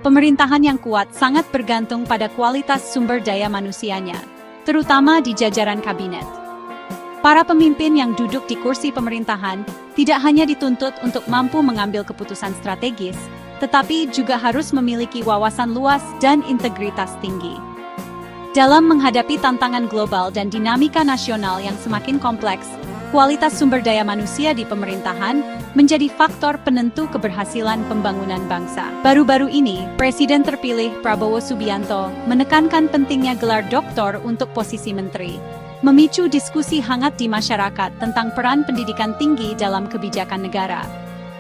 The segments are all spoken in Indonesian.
pemerintahan yang kuat sangat bergantung pada kualitas sumber daya manusianya, terutama di jajaran kabinet. Para pemimpin yang duduk di kursi pemerintahan tidak hanya dituntut untuk mampu mengambil keputusan strategis, tetapi juga harus memiliki wawasan luas dan integritas tinggi. Dalam menghadapi tantangan global dan dinamika nasional yang semakin kompleks, kualitas sumber daya manusia di pemerintahan menjadi faktor penentu keberhasilan pembangunan bangsa. Baru-baru ini, Presiden terpilih Prabowo Subianto menekankan pentingnya gelar doktor untuk posisi menteri, memicu diskusi hangat di masyarakat tentang peran pendidikan tinggi dalam kebijakan negara.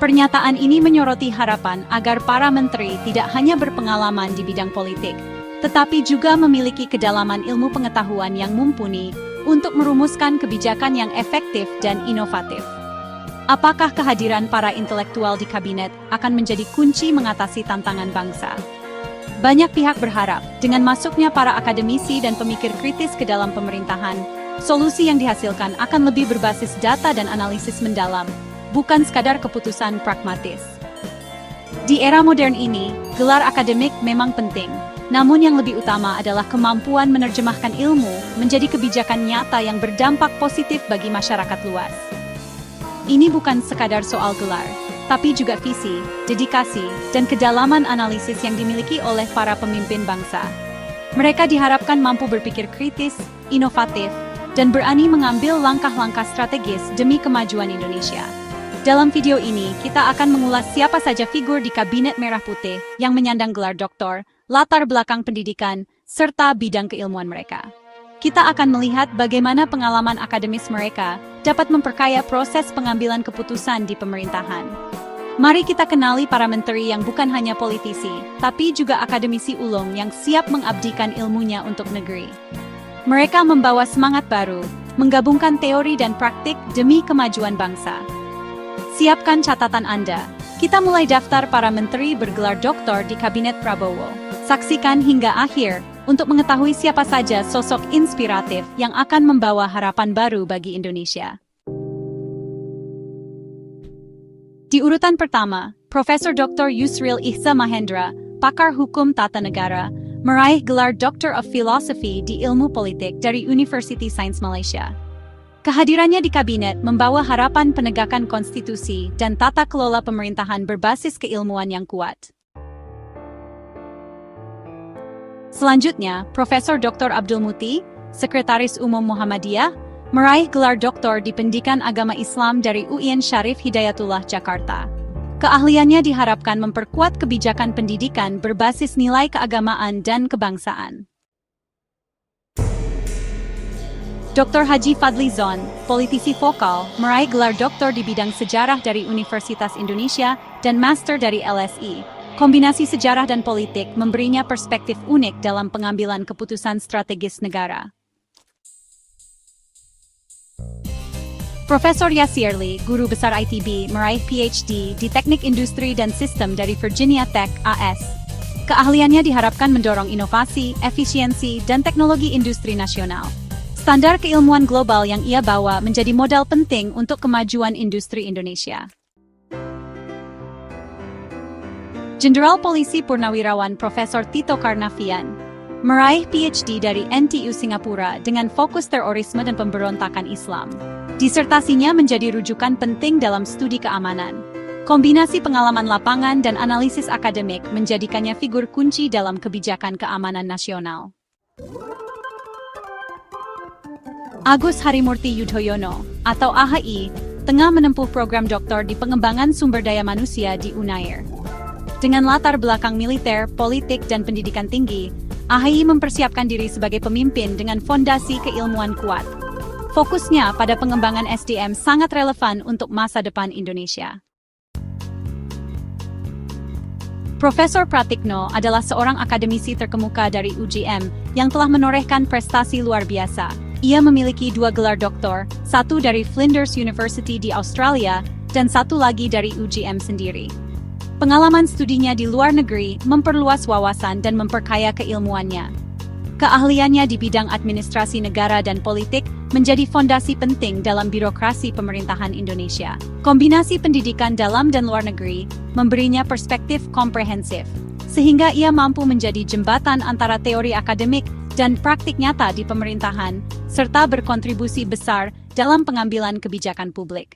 Pernyataan ini menyoroti harapan agar para menteri tidak hanya berpengalaman di bidang politik, tetapi juga memiliki kedalaman ilmu pengetahuan yang mumpuni untuk merumuskan kebijakan yang efektif dan inovatif. Apakah kehadiran para intelektual di kabinet akan menjadi kunci mengatasi tantangan bangsa? Banyak pihak berharap, dengan masuknya para akademisi dan pemikir kritis ke dalam pemerintahan, solusi yang dihasilkan akan lebih berbasis data dan analisis mendalam, bukan sekadar keputusan pragmatis. Di era modern ini, gelar akademik memang penting, namun yang lebih utama adalah kemampuan menerjemahkan ilmu menjadi kebijakan nyata yang berdampak positif bagi masyarakat luas. Ini bukan sekadar soal gelar, tapi juga visi, dedikasi, dan kedalaman analisis yang dimiliki oleh para pemimpin bangsa. Mereka diharapkan mampu berpikir kritis, inovatif, dan berani mengambil langkah-langkah strategis demi kemajuan Indonesia. Dalam video ini, kita akan mengulas siapa saja figur di Kabinet Merah Putih yang menyandang gelar doktor, latar belakang pendidikan, serta bidang keilmuan mereka. Kita akan melihat bagaimana pengalaman akademis mereka dapat memperkaya proses pengambilan keputusan di pemerintahan. Mari kita kenali para menteri yang bukan hanya politisi, tapi juga akademisi ulung yang siap mengabdikan ilmunya untuk negeri. Mereka membawa semangat baru, menggabungkan teori dan praktik demi kemajuan bangsa. Siapkan catatan Anda. Kita mulai daftar para menteri bergelar doktor di Kabinet Prabowo. Saksikan hingga akhir untuk mengetahui siapa saja sosok inspiratif yang akan membawa harapan baru bagi Indonesia. Di urutan pertama, Profesor Dr. Yusril Ihsa Mahendra, pakar hukum tata negara, meraih gelar Doctor of Philosophy di Ilmu Politik dari University Science Malaysia. Kehadirannya di kabinet membawa harapan penegakan konstitusi dan tata kelola pemerintahan berbasis keilmuan yang kuat. Selanjutnya, Profesor Dr. Abdul Muti, Sekretaris Umum Muhammadiyah, meraih gelar doktor di Pendidikan Agama Islam dari UIN Syarif Hidayatullah, Jakarta. Keahliannya diharapkan memperkuat kebijakan pendidikan berbasis nilai keagamaan dan kebangsaan. Dr. Haji Fadli Zon, politisi vokal, meraih gelar doktor di bidang sejarah dari Universitas Indonesia dan master dari LSI. Kombinasi sejarah dan politik memberinya perspektif unik dalam pengambilan keputusan strategis negara. Profesor Yasirli, guru besar ITB, meraih PhD di Teknik Industri dan Sistem dari Virginia Tech, AS. Keahliannya diharapkan mendorong inovasi, efisiensi, dan teknologi industri nasional. Standar keilmuan global yang ia bawa menjadi modal penting untuk kemajuan industri Indonesia. Jenderal Polisi Purnawirawan Profesor Tito Karnavian meraih PhD dari NTU Singapura dengan fokus terorisme dan pemberontakan Islam. Disertasinya menjadi rujukan penting dalam studi keamanan. Kombinasi pengalaman lapangan dan analisis akademik menjadikannya figur kunci dalam kebijakan keamanan nasional. Agus Harimurti Yudhoyono, atau AHI, tengah menempuh program doktor di pengembangan sumber daya manusia di UNAIR. Dengan latar belakang militer, politik, dan pendidikan tinggi, AHI mempersiapkan diri sebagai pemimpin dengan fondasi keilmuan kuat. Fokusnya pada pengembangan SDM sangat relevan untuk masa depan Indonesia. Profesor Pratikno adalah seorang akademisi terkemuka dari UGM yang telah menorehkan prestasi luar biasa. Ia memiliki 2 gelar doktor, satu dari Flinders University di Australia, dan satu lagi dari UGM sendiri. Pengalaman studinya di luar negeri memperluas wawasan dan memperkaya keilmuannya. Keahliannya di bidang administrasi negara dan politik menjadi fondasi penting dalam birokrasi pemerintahan Indonesia. Kombinasi pendidikan dalam dan luar negeri memberinya perspektif komprehensif, sehingga ia mampu menjadi jembatan antara teori akademik dan praktik nyata di pemerintahan, serta berkontribusi besar dalam pengambilan kebijakan publik.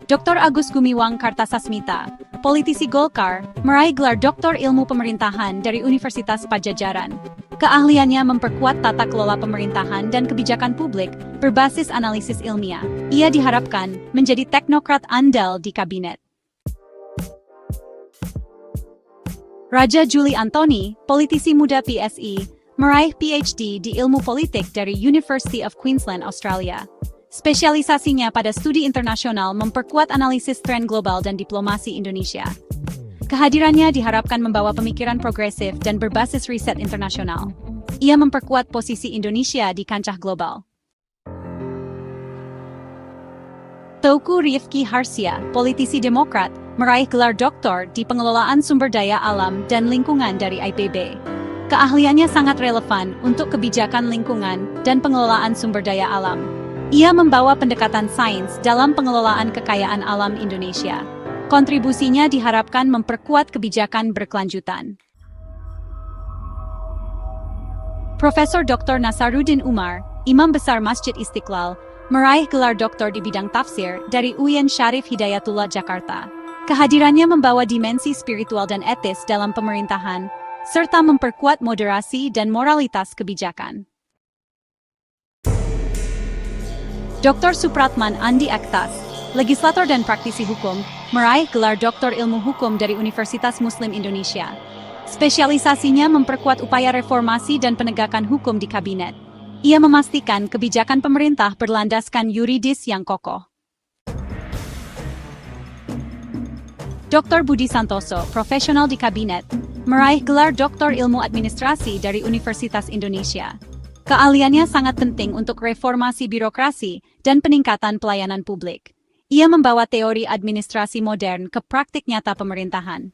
Dr. Agus Gumiwang Kartasasmita, politisi Golkar, meraih gelar Doktor Ilmu Pemerintahan dari Universitas Padjadjaran. Keahliannya memperkuat tata kelola pemerintahan dan kebijakan publik berbasis analisis ilmiah. Ia diharapkan menjadi teknokrat andal di kabinet. Raja Juli Antony, politisi muda PSI, meraih PhD di Ilmu Politik dari University of Queensland, Australia. Spesialisasinya pada studi internasional memperkuat analisis tren global dan diplomasi Indonesia. Kehadirannya diharapkan membawa pemikiran progresif dan berbasis riset internasional. Ia memperkuat posisi Indonesia di kancah global. Teuku Rifki Harsya, politisi Demokrat, meraih gelar doktor di pengelolaan sumber daya alam dan lingkungan dari IPB. Keahliannya sangat relevan untuk kebijakan lingkungan dan pengelolaan sumber daya alam. Ia membawa pendekatan sains dalam pengelolaan kekayaan alam Indonesia. Kontribusinya diharapkan memperkuat kebijakan berkelanjutan. Profesor Dr. Nasaruddin Umar, Imam Besar Masjid Istiqlal, meraih gelar doktor di bidang tafsir dari UIN Syarif Hidayatullah Jakarta. Kehadirannya membawa dimensi spiritual dan etis dalam pemerintahan, serta memperkuat moderasi dan moralitas kebijakan. Dr. Supratman Andi Aktas, legislator dan praktisi hukum, meraih gelar Doktor Ilmu Hukum dari Universitas Muslim Indonesia. Spesialisasinya memperkuat upaya reformasi dan penegakan hukum di kabinet. Ia memastikan kebijakan pemerintah berlandaskan yuridis yang kokoh. Dr. Budi Santoso, profesional di kabinet, meraih gelar Doktor Ilmu Administrasi dari Universitas Indonesia. Keahliannya sangat penting untuk reformasi birokrasi dan peningkatan pelayanan publik. Ia membawa teori administrasi modern ke praktik nyata pemerintahan.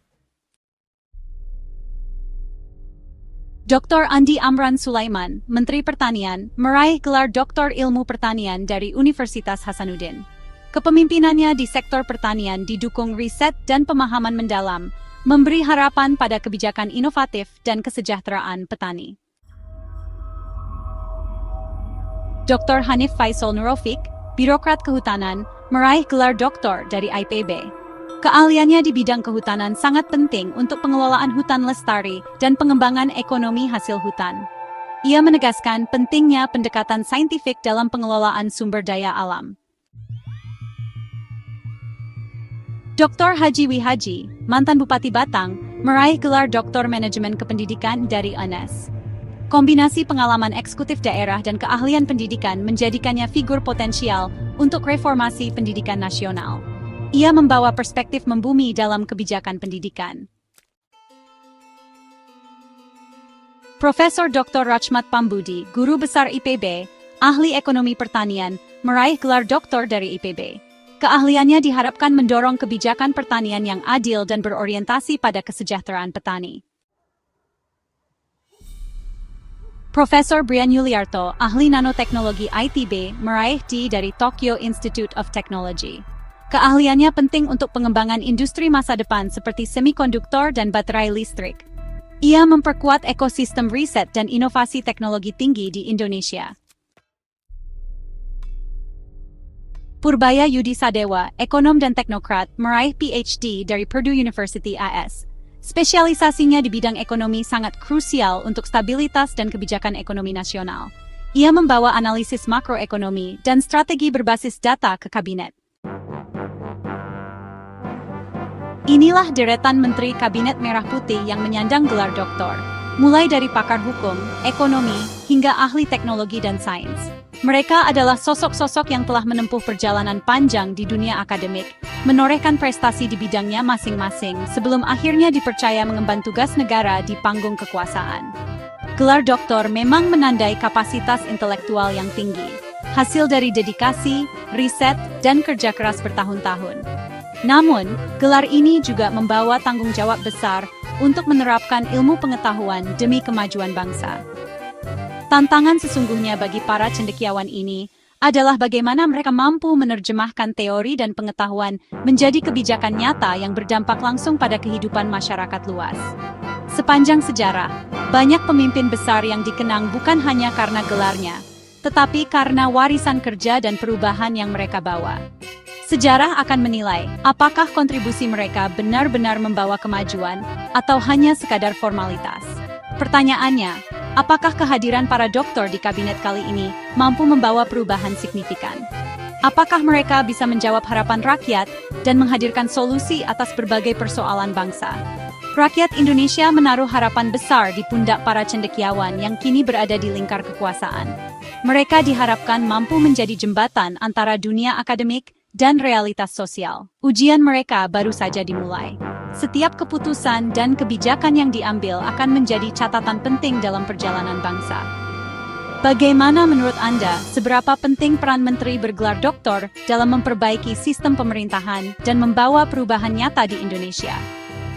Dr. Andi Amran Sulaiman, Menteri Pertanian, meraih gelar Doktor Ilmu Pertanian dari Universitas Hasanuddin. Kepemimpinannya di sektor pertanian didukung riset dan pemahaman mendalam, memberi harapan pada kebijakan inovatif dan kesejahteraan petani. Dr. Hanif Faisal Nurofik, birokrat kehutanan, meraih gelar doktor dari IPB. Keahliannya di bidang kehutanan sangat penting untuk pengelolaan hutan lestari dan pengembangan ekonomi hasil hutan. Ia menegaskan pentingnya pendekatan saintifik dalam pengelolaan sumber daya alam. Dr. Haji Wihaji, mantan Bupati Batang, meraih gelar Doktor Manajemen Kependidikan dari UNES. Kombinasi pengalaman eksekutif daerah dan keahlian pendidikan menjadikannya figur potensial untuk reformasi pendidikan nasional. Ia membawa perspektif membumi dalam kebijakan pendidikan. Profesor Dr. Rachmat Pambudi, guru besar IPB, ahli ekonomi pertanian, meraih gelar doktor dari IPB. Keahliannya diharapkan mendorong kebijakan pertanian yang adil dan berorientasi pada kesejahteraan petani. Profesor Brian Yuliarto, ahli nanoteknologi ITB, meraih D dari Tokyo Institute of Technology. Keahliannya penting untuk pengembangan industri masa depan seperti semikonduktor dan baterai listrik. Ia memperkuat ekosistem riset dan inovasi teknologi tinggi di Indonesia. Purbaya Yudi Sadewa, ekonom dan teknokrat, meraih PhD dari Purdue University AS. Spesialisasinya di bidang ekonomi sangat krusial untuk stabilitas dan kebijakan ekonomi nasional. Ia membawa analisis makroekonomi dan strategi berbasis data ke kabinet. Inilah deretan Menteri Kabinet Merah Putih yang menyandang gelar doktor, mulai dari pakar hukum, ekonomi, hingga ahli teknologi dan sains. Mereka adalah sosok-sosok yang telah menempuh perjalanan panjang di dunia akademik, menorehkan prestasi di bidangnya masing-masing sebelum akhirnya dipercaya mengemban tugas negara di panggung kekuasaan. Gelar doktor memang menandai kapasitas intelektual yang tinggi, hasil dari dedikasi, riset, dan kerja keras bertahun-tahun. Namun, gelar ini juga membawa tanggung jawab besar untuk menerapkan ilmu pengetahuan demi kemajuan bangsa. Tantangan sesungguhnya bagi para cendekiawan ini adalah bagaimana mereka mampu menerjemahkan teori dan pengetahuan menjadi kebijakan nyata yang berdampak langsung pada kehidupan masyarakat luas. Sepanjang sejarah, banyak pemimpin besar yang dikenang bukan hanya karena gelarnya, tetapi karena warisan kerja dan perubahan yang mereka bawa. Sejarah akan menilai apakah kontribusi mereka benar-benar membawa kemajuan atau hanya sekadar formalitas. Pertanyaannya, apakah kehadiran para doktor di kabinet kali ini mampu membawa perubahan signifikan? Apakah mereka bisa menjawab harapan rakyat dan menghadirkan solusi atas berbagai persoalan bangsa? Rakyat Indonesia menaruh harapan besar di pundak para cendekiawan yang kini berada di lingkar kekuasaan. Mereka diharapkan mampu menjadi jembatan antara dunia akademik dan realitas sosial. Ujian mereka baru saja dimulai. Setiap keputusan dan kebijakan yang diambil akan menjadi catatan penting dalam perjalanan bangsa. Bagaimana menurut Anda, seberapa penting peran menteri bergelar doktor dalam memperbaiki sistem pemerintahan dan membawa perubahan nyata di Indonesia?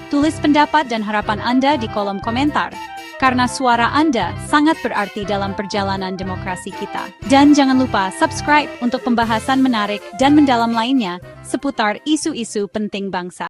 Tulis pendapat dan harapan Anda di kolom komentar, karena suara Anda sangat berarti dalam perjalanan demokrasi kita. Dan jangan lupa subscribe untuk pembahasan menarik dan mendalam lainnya seputar isu-isu penting bangsa.